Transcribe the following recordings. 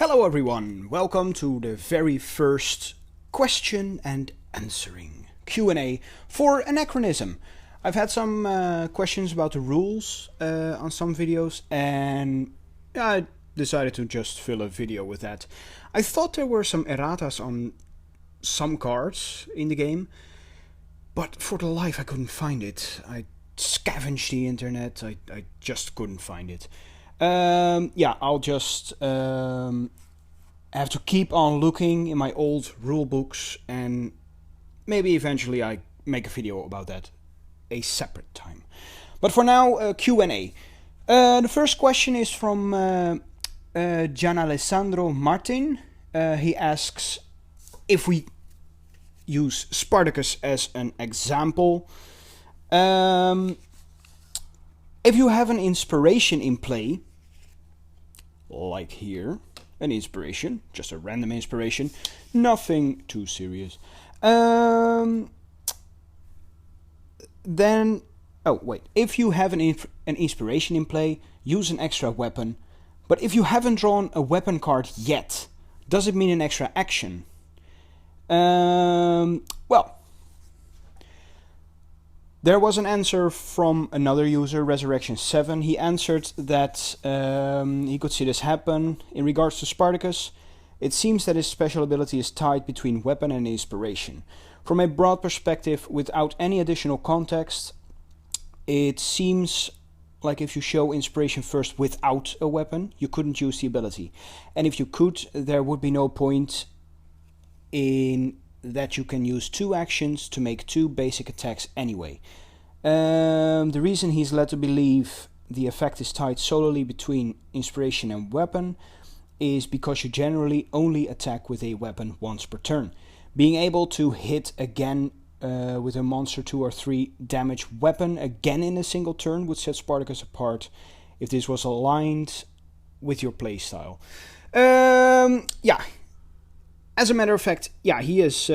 Hello everyone, welcome to the very first question and answering Q&A for Anachronism. I've had some questions about the rules on some videos and I decided to just fill a video with that. I thought there were some erratas on some cards in the game, but for the life I couldn't find it. I scavenged the internet, I just couldn't find it. I'll just have to keep on looking in my old rule books and maybe eventually I make a video about that a separate time. But for now, Q&A. The first question is from Gian Alessandro Martin. He asks if we use Spartacus as an example. If you have an inspiration in play, like here, an inspiration, just a random inspiration, nothing too serious. If you have an inspiration in play, use an extra weapon. But if you haven't drawn a weapon card yet, does it mean an extra action? There was an answer from another user, Resurrection7. He answered that he could see this happen. In regards to Spartacus, it seems that his special ability is tied between weapon and inspiration. From a broad perspective, without any additional context, it seems like if you show inspiration first without a weapon, you couldn't use the ability. And if you could, there would be no point in that you can use two actions to make two basic attacks anyway. The reason he's led to believe the effect is tied solely between inspiration and weapon is because you generally only attack with a weapon once per turn. Being able to hit again with a monster 2 or 3 damage weapon again in a single turn would set Spartacus apart if this was aligned with your playstyle. As a matter of fact, he is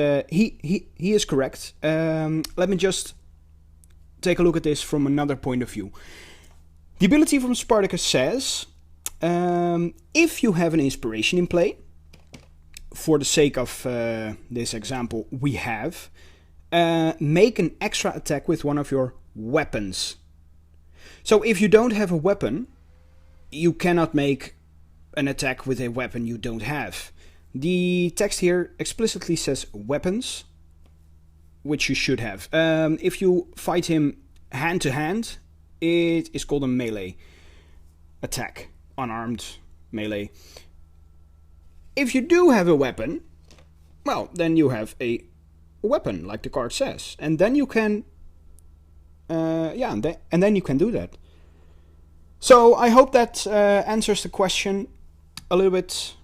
correct. Let me just take a look at this from another point of view. The ability from Spartacus says, if you have an inspiration in play, for the sake of this example we have, make an extra attack with one of your weapons. So if you don't have a weapon, you cannot make an attack with a weapon you don't have. The text here explicitly says weapons, which you should have. If you fight him hand to hand, it is called a melee attack, unarmed melee. If you do have a weapon, well, then you have a weapon, like the card says, and then you can, and then you can do that. So I hope that answers the question a little bit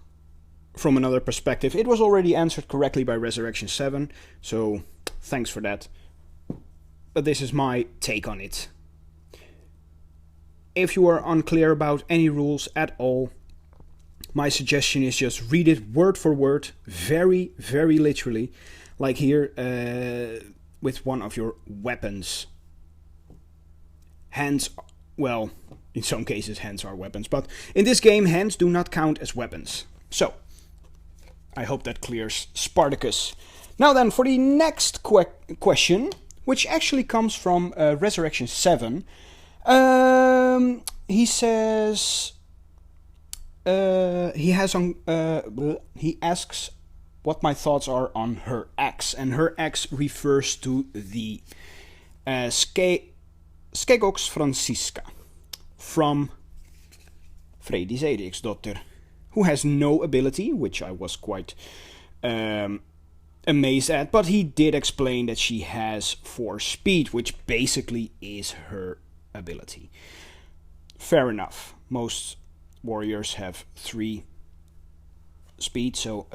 from another perspective. It was already answered correctly by Resurrection7, so thanks for that. But this is my take on it. If you are unclear about any rules at all, my suggestion is just read it word for word, very, very literally, like here with one of your weapons. Hands, well, in some cases hands are weapons, but in this game hands do not count as weapons. So, I hope that clears Spartacus. Now then, for the next question, which actually comes from Resurrection7, he says he asks what my thoughts are on her ex, and her ex refers to the Skegox Francisca from Freydi's Eriksdotter, who has no ability, which I was quite amazed at, but he did explain that she has 4 speed, which basically is her ability. Fair enough. Most warriors have 3 speed, so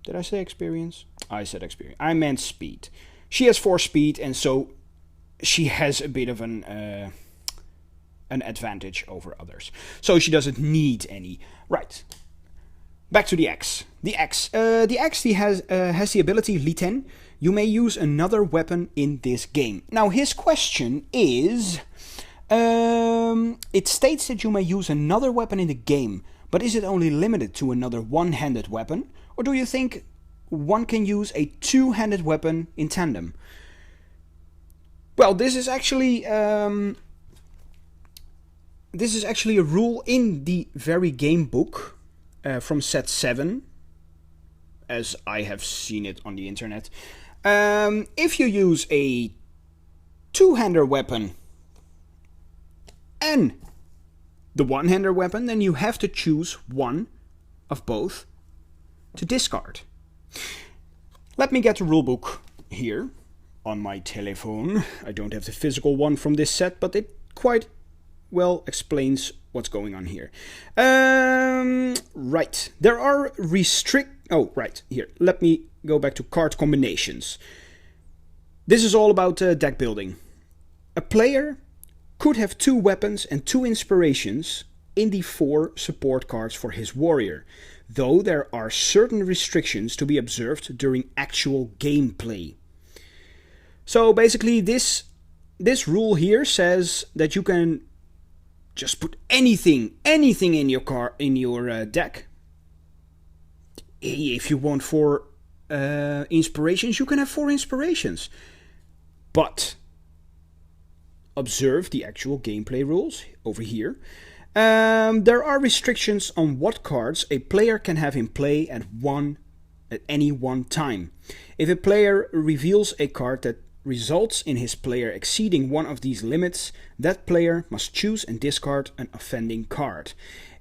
Did I say experience? I said experience. I meant speed. She has 4 speed, and so she has a bit of an advantage over others. So she doesn't need any. Right. Back to the X. The X has the ability Liten. You may use another weapon in this game. Now his question is, it states that you may use another weapon in the game, But is it only limited to another one-handed weapon, or do you think one can use a two-handed weapon in tandem? Well, this is actually a rule in the very game book from set 7, as I have seen it on the internet. If you use a two-hander weapon and the one-hander weapon, then you have to choose one of both to discard. Let me get the rulebook here on my telephone. I don't have the physical one from this set, but it quite well explains what's going on here. Right, there are right, here, let me go back to card combinations. This is all about deck building. A player could have 2 weapons and 2 inspirations in the 4 support cards for his warrior, though there are certain restrictions to be observed during actual gameplay. So basically this rule here says that you can just put anything in your deck. If you want 4 inspirations, you can have 4 inspirations. But observe the actual gameplay rules over here. There are restrictions on what cards a player can have in play at any one time. If a player reveals a card that results in his player exceeding one of these limits, that player must choose and discard an offending card.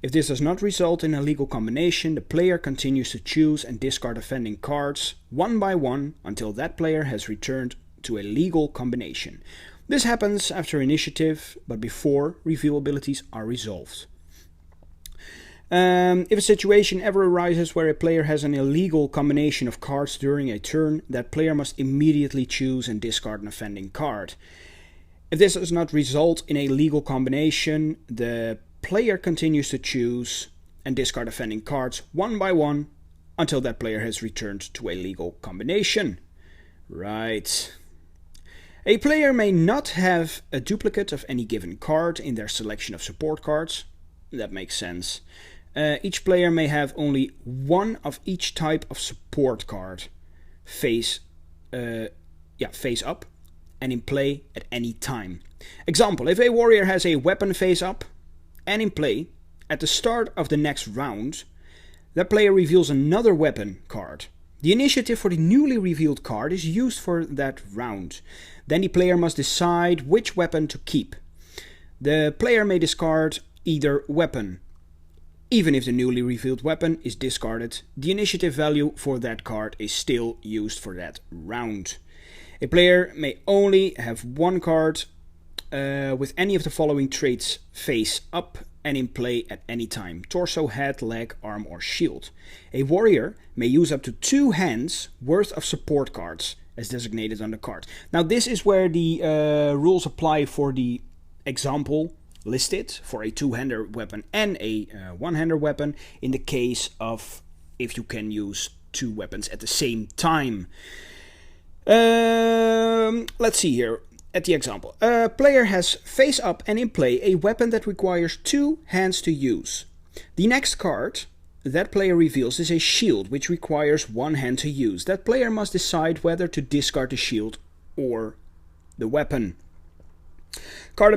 If this does not result in a legal combination, the player continues to choose and discard offending cards one by one until that player has returned to a legal combination. This happens after initiative, but before revealabilities are resolved. If a situation ever arises where a player has an illegal combination of cards during a turn, that player must immediately choose and discard an offending card. If this does not result in a legal combination, the player continues to choose and discard offending cards one by one until that player has returned to a legal combination. Right. A player may not have a duplicate of any given card in their selection of support cards. That makes sense. Each player may have only one of each type of support card face up and in play at any time. Example, if a warrior has a weapon face up and in play at the start of the next round, that player reveals another weapon card. The initiative for the newly revealed card is used for that round. Then the player must decide which weapon to keep. The player may discard either weapon. Even if the newly revealed weapon is discarded, the initiative value for that card is still used for that round. A player may only have one card with any of the following traits face up and in play at any time: torso, head, leg, arm or shield. A warrior may use up to 2 hands worth of support cards as designated on the card. Now this is where the rules apply for the example listed for a 2-hander weapon and a 1-hander weapon in the case of if you can use 2 weapons at the same time. Let's see here at the example. A player has face up and in play a weapon that requires 2 hands to use. The next card that player reveals is a shield which requires 1 hand to use. That player must decide whether to discard the shield or the weapon. Card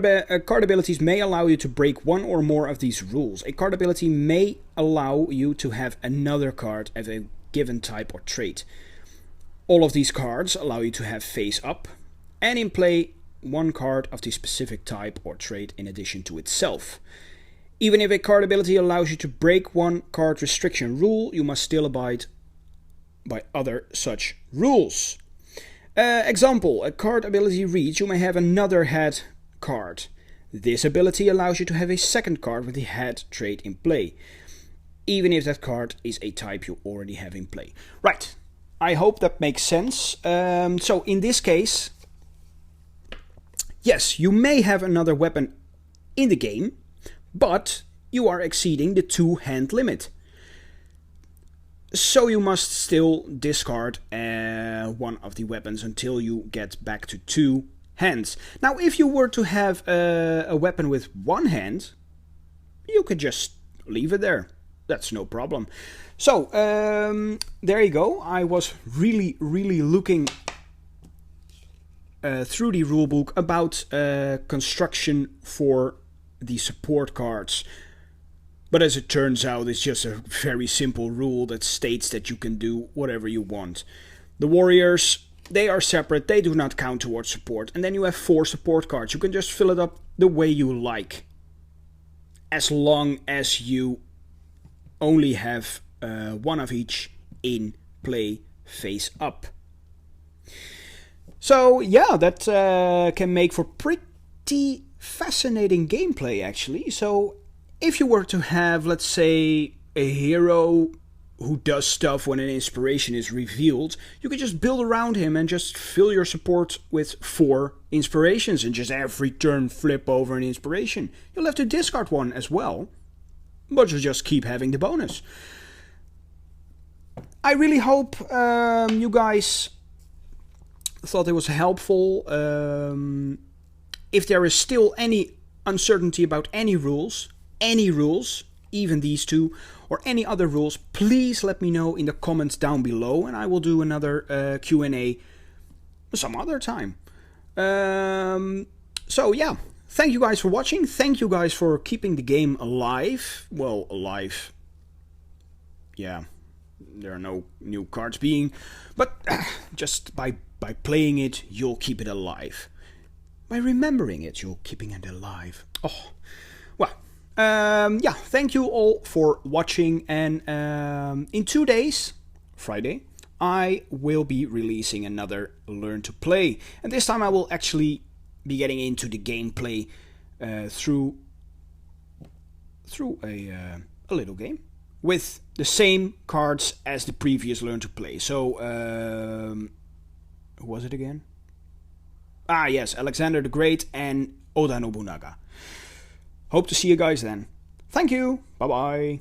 abilities may allow you to break one or more of these rules. A card ability may allow you to have another card of a given type or trait. All of these cards allow you to have face up and in play 1 card of the specific type or trait in addition to itself. Even if a card ability allows you to break 1 card restriction rule, you must still abide by other such rules. Example, a card ability reads: you may have another head card. This ability allows you to have a second card with the head trait in play, even if that card is a type you already have in play. Right, I hope that makes sense. So in this case, yes, you may have another weapon in the game, but you are exceeding the 2-hand limit. So you must still discard one of the weapons until you get back to 2 hands. Now, if you were to have a weapon with 1 hand, you could just leave it there. that's no problem. So, there you go. I was really looking through the rulebook about construction for the support cards. But as it turns out, it's just a very simple rule that states that you can do whatever you want. The warriors, they are separate, they do not count towards support. And then you have 4 support cards. You can just fill it up the way you like, as long as you only have one of each in play face up. So yeah, that can make for pretty fascinating gameplay actually. So if you were to have, let's say, a hero who does stuff when an inspiration is revealed, you could just build around him and just fill your support with 4 inspirations and just every turn flip over an inspiration. You'll have to discard one as well, but you'll just keep having the bonus. I really hope you guys thought it was helpful. If there is still any uncertainty about any rules, even these 2, or any other rules, please let me know in the comments down below, and I will do another Q&A some other time. So yeah, thank you guys for watching. Thank you guys for keeping the game alive. Well, alive. Yeah, there are no new cards being, but just by playing it, you'll keep it alive. By remembering it, you're keeping it alive. Oh, well. Yeah, thank you all for watching, and in 2 days, Friday, I will be releasing another Learn to Play, and this time I will actually be getting into the gameplay through a little game with the same cards as the previous Learn to Play. So, who was it again? Ah, yes, Alexander the Great and Oda Nobunaga. Hope to see you guys then. Thank you. Bye-bye.